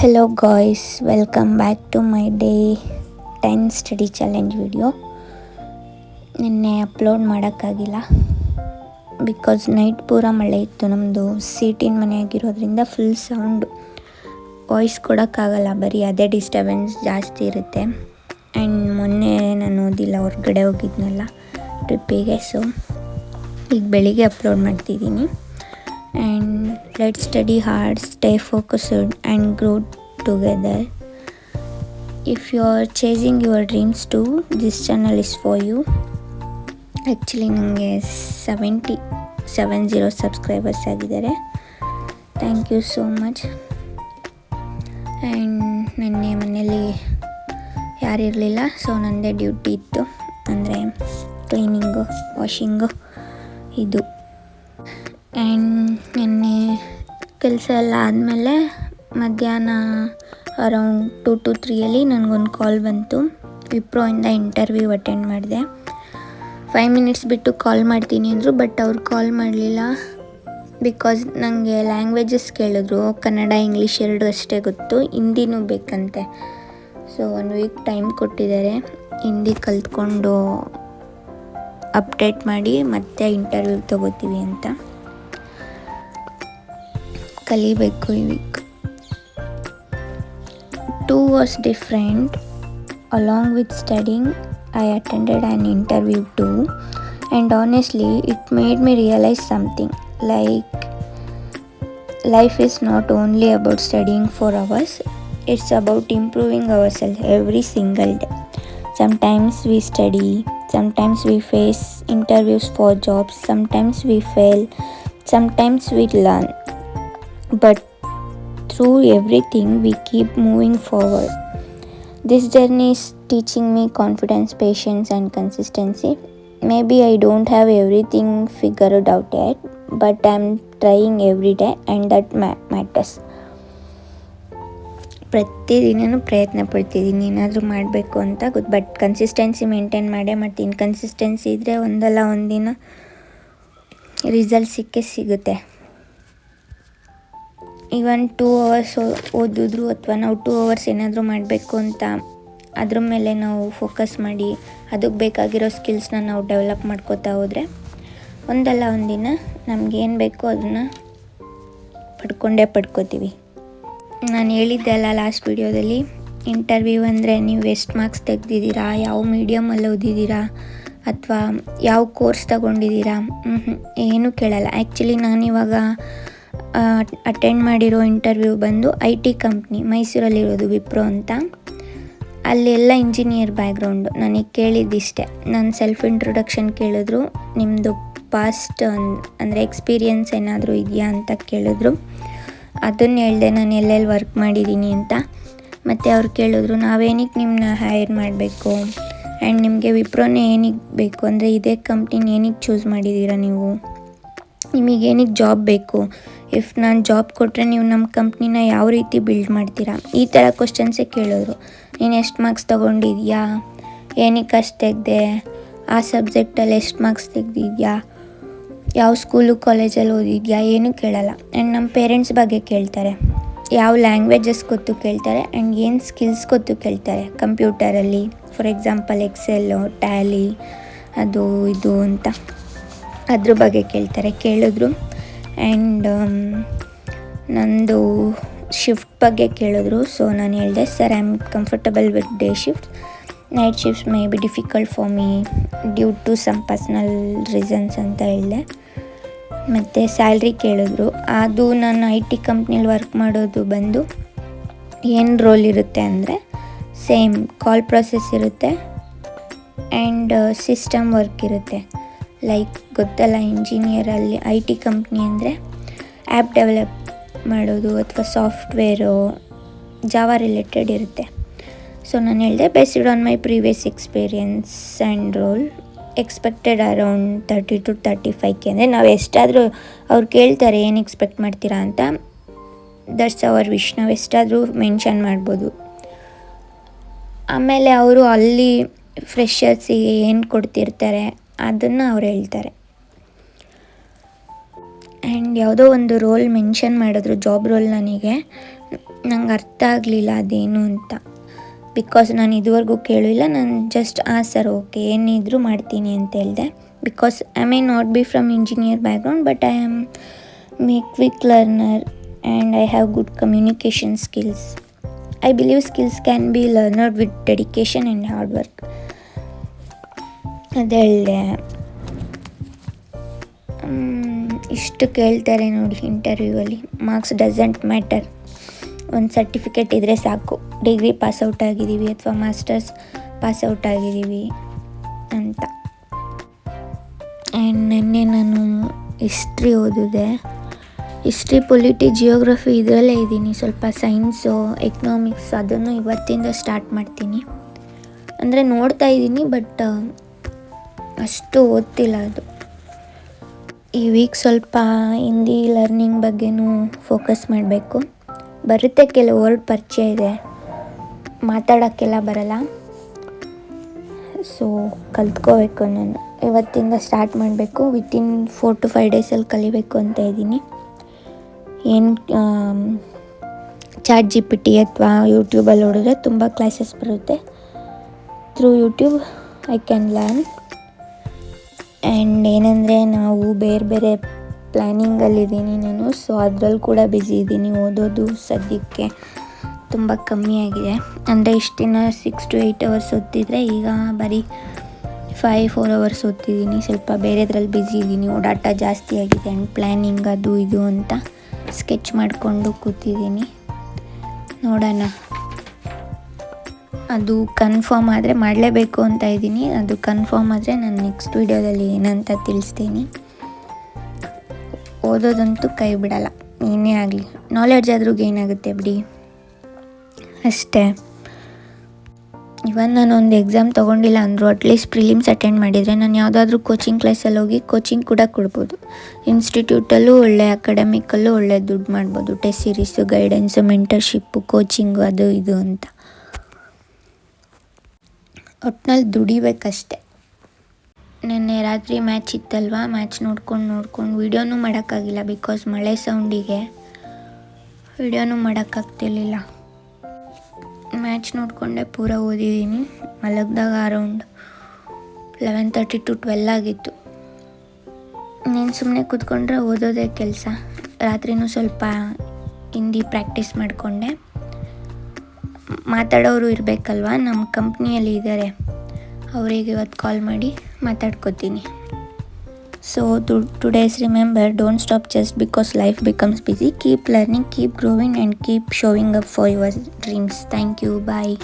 Hello guys, welcome back to my day 10 study challenge video. ನಿನ್ನೆ upload ಮಾಡೋಕ್ಕಾಗಿಲ್ಲ because night ಪೂರ ಮಳೆ ಇತ್ತು. ನಮ್ಮದು ಸೀಟಿನ ಮನೆ ಆಗಿರೋದ್ರಿಂದ ಫುಲ್ ಸೌಂಡ್ ವಾಯ್ಸ್ ಕೊಡೋಕ್ಕಾಗಲ್ಲ, ಬರೀ ಅದೇ ಡಿಸ್ಟರ್ಬೆನ್ಸ್ ಜಾಸ್ತಿ ಇರುತ್ತೆ. ಆ್ಯಂಡ್ ಮೊನ್ನೆ ನಾನು ಓದಿಲ್ಲ, ಹೊರಗಡೆ ಹೋಗಿದ್ನಲ್ಲ ಟ್ರಿಪ್ಪಿಗೆ, ಸೊ ಈಗ ಬೆಳಿಗ್ಗೆ ಅಪ್ಲೋಡ್ ಮಾಡ್ತಿದ್ದೀನಿ. And let's study hard, stay focused and grow together. If you are chasing your dreams too, this channel is for you. Actually ನನಗೆ 70 ಸಬ್ಸ್ಕ್ರೈಬರ್ಸ್ ಆಗಿದ್ದಾರೆ. Thank you so much. And ನೆನ್ನೆ ಮನೇಲಿ ಯಾರಿರಲಿಲ್ಲ, ಸೊ ನನ್ನದೇ duty ಇತ್ತು, ಅಂದರೆ cleaning, washing ಇದು. And ನಿನ್ನೆ ಕೆಲಸ ಎಲ್ಲ ಆದಮೇಲೆ ಮಧ್ಯಾಹ್ನ ಅರೌಂಡ್ 2 to 3 ನನಗೊಂದು ಕಾಲ್ ಬಂತು. ವಿಪ್ರೋಯಿಂದ ಇಂಟರ್ವ್ಯೂ ಅಟೆಂಡ್ ಮಾಡಿದೆ. 5 minutes ಬಿಟ್ಟು ಕಾಲ್ ಮಾಡ್ತೀನಿ ಅಂದರು, ಬಟ್ ಅವ್ರು ಕಾಲ್ ಮಾಡಲಿಲ್ಲ. ಬಿಕಾಸ್ ನನಗೆ ಲ್ಯಾಂಗ್ವೇಜಸ್ ಕೇಳಿದ್ರು, ಕನ್ನಡ ಇಂಗ್ಲೀಷ್ 2 ಅಷ್ಟೇ ಗೊತ್ತು, ಹಿಂದಿನೂ ಬೇಕಂತೆ. ಸೊ 1 week ಟೈಮ್ ಕೊಟ್ಟಿದ್ದಾರೆ, ಹಿಂದಿ ಕಲ್ತ್ಕೊಂಡು ಅಪ್ಡೇಟ್ ಮಾಡಿ ಮತ್ತೆ ಇಂಟರ್ವ್ಯೂ ತೊಗೋತೀವಿ ಅಂತ. ಕಲಿಬೇಕು ಈ weak. 2 was different. Along with studying, I attended an interview too, and honestly it made me realize something, like life is not only about studying for hours, it's about improving ourselves every single day. Sometimes we study, sometimes we face interviews for jobs, sometimes we fail, sometimes we learn, but through everything we keep moving forward. This journey is teaching me confidence, patience and consistency. Maybe I don't have everything figured out yet, but I'm trying every day and that matters. ಪ್ರತಿದಿನವೂ ಪ್ರಯತ್ನ ಪಡ್ತಿದ್ದೀನಿ ಏನಾದರೂ ಮಾಡಬೇಕು ಅಂತ but consistency maintain ಮಾಡೇ ಮಾಡ್ತೀನಿ. Inconsistency ಇದ್ದರೆ ಒಂದಲ್ಲ ಒಂದಿನ ರಿಸಲ್ಟ್ ಸಿಗುತ್ತೆ. ಈವನ್ 2 hours ಓದಿದ್ರು ಅಥವಾ ನಾವು 2 hours ಏನಾದರೂ ಮಾಡಬೇಕು ಅಂತ ಅದ್ರ ಮೇಲೆ ನಾವು ಫೋಕಸ್ ಮಾಡಿ ಅದಕ್ಕೆ ಬೇಕಾಗಿರೋ ಸ್ಕಿಲ್ಸ್ನ ನಾವು ಡೆವಲಪ್ ಮಾಡ್ಕೋತಾ ಹೋದರೆ ಒಂದಲ್ಲ ಒಂದಿನ ನಮಗೇನು ಬೇಕೋ ಅದನ್ನು ಪಡ್ಕೋತೀವಿ. ನಾನು ಹೇಳಿದ್ದೆ ಅಲ್ಲ ಲಾಸ್ಟ್ ವಿಡಿಯೋದಲ್ಲಿ, ಇಂಟರ್ವ್ಯೂ ಅಂದರೆ ನೀವು ಎಷ್ಟು ಮಾರ್ಕ್ಸ್ ತೆಗೆದಿದ್ದೀರಾ, ಯಾವ ಮೀಡಿಯಮಲ್ಲಿ ಓದಿದ್ದೀರಾ ಅಥವಾ ಯಾವ ಕೋರ್ಸ್ ತಗೊಂಡಿದ್ದೀರಾ, ಏನೂ ಕೇಳಲ್ಲ. ಆ್ಯಕ್ಚುಲಿ ನಾನಿವಾಗ ಅಟೆಂಡ್ ಮಾಡಿರೋ ಇಂಟರ್ವ್ಯೂ ಬಂದು IT ಕಂಪ್ನಿ ಮೈಸೂರಲ್ಲಿರೋದು, ವಿಪ್ರೋ ಅಂತ. ಅಲ್ಲೆಲ್ಲ ಇಂಜಿನಿಯರ್ ಬ್ಯಾಕ್ಗ್ರೌಂಡು. ನನಗೆ ಕೇಳಿದ್ದಿಷ್ಟೆ, ನನ್ನ ಸೆಲ್ಫ್ ಇಂಟ್ರೊಡಕ್ಷನ್ ಕೇಳಿದ್ರು, ನಿಮ್ಮದು ಪಾಸ್ಟ್ ಅಂದರೆ ಎಕ್ಸ್ಪೀರಿಯನ್ಸ್ ಏನಾದರೂ ಇದೆಯಾ ಅಂತ ಕೇಳಿದ್ರು. ಅದನ್ನು ಹೇಳಿದೆ, ನಾನು ಎಲ್ಲೆಲ್ಲಿ ವರ್ಕ್ ಮಾಡಿದ್ದೀನಿ ಅಂತ. ಮತ್ತು ಅವ್ರು ಕೇಳಿದ್ರು, ನಾವೇನಿಗೆ ನಿಮ್ಮನ್ನ ಹೈರ್ ಮಾಡಬೇಕು ಆ್ಯಂಡ್ ನಿಮಗೆ ವಿಪ್ರೋನೇ ಏನಿಗೆ ಬೇಕು, ಅಂದರೆ ಇದೇ ಕಂಪ್ನಿನ ಏನಿಗೆ ಚೂಸ್ ಮಾಡಿದ್ದೀರಾ ನೀವು, ನಿಮಗೇನಿಗೆ ಜಾಬ್ ಬೇಕು, ಇಫ್ ನಾನು ಜಾಬ್ ಕೊಟ್ಟರೆ ನೀವು ನಮ್ಮ ಕಂಪ್ನಿನ ಯಾವ ರೀತಿ ಬಿಲ್ಡ್ ಮಾಡ್ತೀರಾ, ಈ ಥರ ಕ್ವಶನ್ಸೇ ಕೇಳಿದ್ರು. ನೀನು ಎಷ್ಟು ಮಾರ್ಕ್ಸ್ ತೊಗೊಂಡಿದ್ಯಾ, ಏನಕ್ಕೆ ಅಷ್ಟು ತೆಗೆದೆ, ಆ ಸಬ್ಜೆಕ್ಟಲ್ಲಿ ಎಷ್ಟು ಮಾರ್ಕ್ಸ್ ತೆಗೆದಿದ್ಯಾ, ಯಾವ ಸ್ಕೂಲು ಕಾಲೇಜಲ್ಲಿ ಓದಿದ್ಯಾ, ಏನೂ ಕೇಳಲ್ಲ. ಆ್ಯಂಡ್ ನಮ್ಮ ಪೇರೆಂಟ್ಸ್ ಬಗ್ಗೆ ಕೇಳ್ತಾರೆ, ಯಾವ ಲ್ಯಾಂಗ್ವೇಜಸ್ ಗೊತ್ತು ಕೇಳ್ತಾರೆ, ಆ್ಯಂಡ್ ಏನು ಸ್ಕಿಲ್ಸ್ ಗೊತ್ತು ಕೇಳ್ತಾರೆ. ಕಂಪ್ಯೂಟರಲ್ಲಿ ಫಾರ್ ಎಕ್ಸಾಂಪಲ್ ಎಕ್ಸೆಲ್ಲು, ಟ್ಯಾಲಿ, ಅದು ಇದು ಅಂತ ಅದ್ರ ಬಗ್ಗೆ ಕೇಳಿದ್ರು. ಆ್ಯಂಡ್ ನಂದು ಶಿಫ್ಟ್ ಬಗ್ಗೆ ಕೇಳಿದ್ರು. ಸೊ ನಾನು ಹೇಳಿದೆ, sir I am comfortable with day shift, night shifts may be difficult for me due to some personal reasons ಅಂತ ಹೇಳಿದೆ. ಮತ್ತು ಸ್ಯಾಲ್ರಿ ಕೇಳಿದ್ರು. ಅದು ನಾನು IT ಕಂಪ್ನಿಲಿ ವರ್ಕ್ ಮಾಡೋದು ಬಂದು ಏನು ರೋಲ್ ಇರುತ್ತೆ ಅಂದರೆ, ಸೇಮ್ ಕಾಲ್ ಪ್ರೊಸೆಸ್ ಇರುತ್ತೆ ಆ್ಯಂಡ್ ಸಿಸ್ಟಮ್ ವರ್ಕ್ ಇರುತ್ತೆ. ಲೈಕ್ ಗೊತ್ತಲ್ಲ, ಇಂಜಿನಿಯರಲ್ಲಿ IT ಕಂಪ್ನಿ ಅಂದರೆ ಆ್ಯಪ್ ಡೆವಲಪ್ ಮಾಡೋದು ಅಥವಾ ಸಾಫ್ಟ್ವೇರು, ಜಾವಾ ರಿಲೇಟೆಡ್ ಇರುತ್ತೆ. ಸೊ ನಾನು ಹೇಳಿದೆ, based on my previous experience and role expected around 30 to 35K. ಅಂದರೆ ನಾವು ಎಷ್ಟಾದರೂ ಅವ್ರು ಕೇಳ್ತಾರೆ ಏನು ಎಕ್ಸ್ಪೆಕ್ಟ್ ಮಾಡ್ತೀರಾ ಅಂತ, ದಟ್ಸ್ ಅವರ್ ವಿಶ್, ನಾವು ಎಷ್ಟಾದರೂ ಮೆನ್ಷನ್ ಮಾಡ್ಬೋದು. ಆಮೇಲೆ ಅವರು ಅಲ್ಲಿ ಫ್ರೆಷರ್ಸಿಗೆ ಏನು ಕೊಡ್ತಿರ್ತಾರೆ ಅದನ್ನು ಅವ್ರು ಹೇಳ್ತಾರೆ. ಆ್ಯಂಡ್ ಯಾವುದೋ ಒಂದು ರೋಲ್ ಮೆನ್ಷನ್ ಮಾಡಿದ್ರು, ಜಾಬ್ ರೋಲ್ ನನಗೆ. ನಂಗೆ ಅರ್ಥ ಆಗಲಿಲ್ಲ ಅದೇನು ಅಂತ. ಬಿಕಾಸ್ ನಾನು ಇದುವರೆಗೂ ಕೇಳಿಲ್ಲ, ನಾನು ಜಸ್ಟ್ ಸರ್ ಓಕೆ ಏನಿದ್ರು ಮಾಡ್ತೀನಿ ಅಂತ ಹೇಳಿದೆ. Because I may not be from engineer background, but I am quick learner and I have good communication skills. I believe skills can be learned with dedication and hard work. ಅದು ಹೇಳಿದೆ. ಇಷ್ಟು ಕೇಳ್ತಾರೆ ನೋಡಿ ಇಂಟರ್ವ್ಯೂವಲ್ಲಿ. ಮಾರ್ಕ್ಸ್ ಡಸಂಟ್ ಮ್ಯಾಟರ್, ಒಂದು certificate ಇದ್ದರೆ ಸಾಕು, degree ಪಾಸೌಟ್ ಆಗಿದ್ದೀವಿ ಅಥವಾ ಮಾಸ್ಟರ್ಸ್ ಪಾಸೌಟ್ ಆಗಿದ್ದೀವಿ ಅಂತ. ಆ್ಯಂಡ್ ನೆನ್ನೆ ನಾನು ಹಿಸ್ಟ್ರಿ ಓದಿದೆ. ಹಿಸ್ಟ್ರಿ, ಪೊಲಿಟಿ, ಜಿಯೋಗ್ರಫಿ ಇದರಲ್ಲೇ ಇದ್ದೀನಿ. ಸ್ವಲ್ಪ ಸೈನ್ಸು, ಎಕನಾಮಿಕ್ಸ್ ಅದನ್ನು ಇವತ್ತಿಂದ ಸ್ಟಾರ್ಟ್ ಮಾಡ್ತೀನಿ. ಅಂದರೆ ನೋಡ್ತಾ ಇದ್ದೀನಿ, ಬಟ್ ಅಷ್ಟು ಓದ್ತಿಲ್ಲ ಅದು. ಈ ವೀಕ್ ಸ್ವಲ್ಪ ಹಿಂದಿ ಲರ್ನಿಂಗ್ ಬಗ್ಗೆನೂ ಫೋಕಸ್ ಮಾಡಬೇಕು. ಬರುತ್ತೆ, ಕೆಲವು ವರ್ಡ್ ಪರಿಚಯ ಇದೆ, ಮಾತಾಡೋಕ್ಕೆಲ್ಲ ಬರಲ್ಲ. ಸೊ ಕಲ್ತ್ಕೋಬೇಕು. ನಾನು ಇವತ್ತಿಂದ ಸ್ಟಾರ್ಟ್ ಮಾಡಬೇಕು. ವಿತಿನ್ 4 to 5 ಡೇಸಲ್ಲಿ ಕಲಿಬೇಕು ಅಂತ ಇದ್ದೀನಿ. ಏನು ChatGPT ಅಥವಾ ಯೂಟ್ಯೂಬಲ್ಲಿ ನೋಡಿದ್ರೆ ತುಂಬ ಕ್ಲಾಸಸ್ ಬರುತ್ತೆ. Through YouTube I can learn. And ಏನಂದರೆ ನಾವು ಬೇರೆ ಬೇರೆ ಪ್ಲ್ಯಾನಿಂಗಲ್ಲಿದ್ದೀನಿ ನಾನು. ಸೊ ಅದರಲ್ಲಿ ಕೂಡ ಬ್ಯುಸಿ ಇದ್ದೀನಿ. ಓದೋದು ಸದ್ಯಕ್ಕೆ ತುಂಬ ಕಮ್ಮಿ ಆಗಿದೆ. ಅಂದರೆ ಇಷ್ಟು ದಿನ 6 to 8 hours ಓದ್ತಿದ್ರೆ ಈಗ ಬರೀ 5-4 hours ಓದ್ತಿದ್ದೀನಿ. ಸ್ವಲ್ಪ ಬೇರೆದ್ರಲ್ಲಿ ಬ್ಯುಸಿ ಇದ್ದೀನಿ, ಓಡಾಟ ಜಾಸ್ತಿ ಆಗಿದೆ. ಆ್ಯಂಡ್ ಪ್ಲ್ಯಾನಿಂಗ್ ಅದು ಇದು ಅಂತ ಸ್ಕೆಚ್ ಮಾಡಿಕೊಂಡು ಕೂತಿದ್ದೀನಿ. ನೋಡೋಣ, ಅದು ಕನ್ಫರ್ಮ್ ಆದರೆ ಮಾಡಲೇಬೇಕು ಅಂತ ಇದ್ದೀನಿ. ಅದು ಕನ್ಫರ್ಮ್ ಆದರೆ ನಾನು ನೆಕ್ಸ್ಟ್ ವೀಡಿಯೋದಲ್ಲಿ ಏನಂತ ತಿಳಿಸ್ತೀನಿ. ಓದೋದಂತೂ ಕೈ ಬಿಡಲ್ಲ, ಏನೇ ಆಗಲಿ. ನಾಲೆಡ್ಜ್ ಆದರೂ ಏನಾಗುತ್ತೆ ಬಿಡಿ, ಅಷ್ಟೇ. ಇವನ್ ನಾನು ಒಂದು ಎಕ್ಸಾಮ್ ತೊಗೊಂಡಿಲ್ಲ ಅಂದರು ಅಟ್ಲೀಸ್ಟ್ ಪ್ರಿಲಿಮ್ಸ್ ಅಟೆಂಡ್ ಮಾಡಿದರೆ ನಾನು ಯಾವುದಾದ್ರೂ ಕೋಚಿಂಗ್ ಕ್ಲಾಸಲ್ಲಿ ಹೋಗಿ ಕೋಚಿಂಗ್ ಕೂಡ ಕೊಡ್ಬೋದು. ಇನ್ಸ್ಟಿಟ್ಯೂಟಲ್ಲೂ ಒಳ್ಳೆ, ಅಕಾಡೆಮಿಕಲ್ಲೂ ಒಳ್ಳೆ ದುಡ್ಡು ಮಾಡ್ಬೋದು. ಟೆಸ್ಟ್ ಸೀರೀಸು, ಗೈಡೆನ್ಸು, ಮೆಂಟರ್ಶಿಪ್ಪು, ಕೋಚಿಂಗು ಅದು ಇದು ಅಂತ. ಒಟ್ನಲ್ಲಿ ದುಡಿಬೇಕಷ್ಟೆ. ನೆನ್ನೆ ರಾತ್ರಿ ಮ್ಯಾಚ್ ಇತ್ತಲ್ವ, ಮ್ಯಾಚ್ ನೋಡ್ಕೊಂಡು ವೀಡಿಯೋನೂ ಮಾಡೋಕ್ಕಾಗಿಲ್ಲ. ಬಿಕಾಸ್ ಮಳೆ ಸೌಂಡಿಗೆ ವೀಡಿಯೋನೂ ಮಾಡೋಕ್ಕಾಗ್ತಿರ್ಲಿಲ್ಲ. ಮ್ಯಾಚ್ ನೋಡಿಕೊಂಡೆ ಪೂರ ಓದಿದ್ದೀನಿ. ಮಲಗಿದಾಗ ಅರೌಂಡ್ 11:30 to 12 ಆಗಿತ್ತು. ನೀನು ಸುಮ್ಮನೆ ಕೂತ್ಕೊಂಡ್ರೆ ಓದೋದೇ ಕೆಲಸ. ರಾತ್ರಿನೂ ಸ್ವಲ್ಪ ಹಿಂದಿ ಪ್ರಾಕ್ಟೀಸ್ ಮಾಡಿಕೊಂಡೆ. ಮಾತಾಡೋರು ಇರಬೇಕಲ್ವ, ನಮ್ಮ ಕಂಪ್ನಿಯಲ್ಲಿ ಇದ್ದಾರೆ, ಅವರಿಗೆ ಇವತ್ತು ಕಾಲ್ ಮಾಡಿ ಮಾತಾಡ್ಕೋತೀನಿ. So today's remember, don't stop just because life becomes busy. Keep learning, keep growing and keep showing up for your dreams. Thank you. Bye.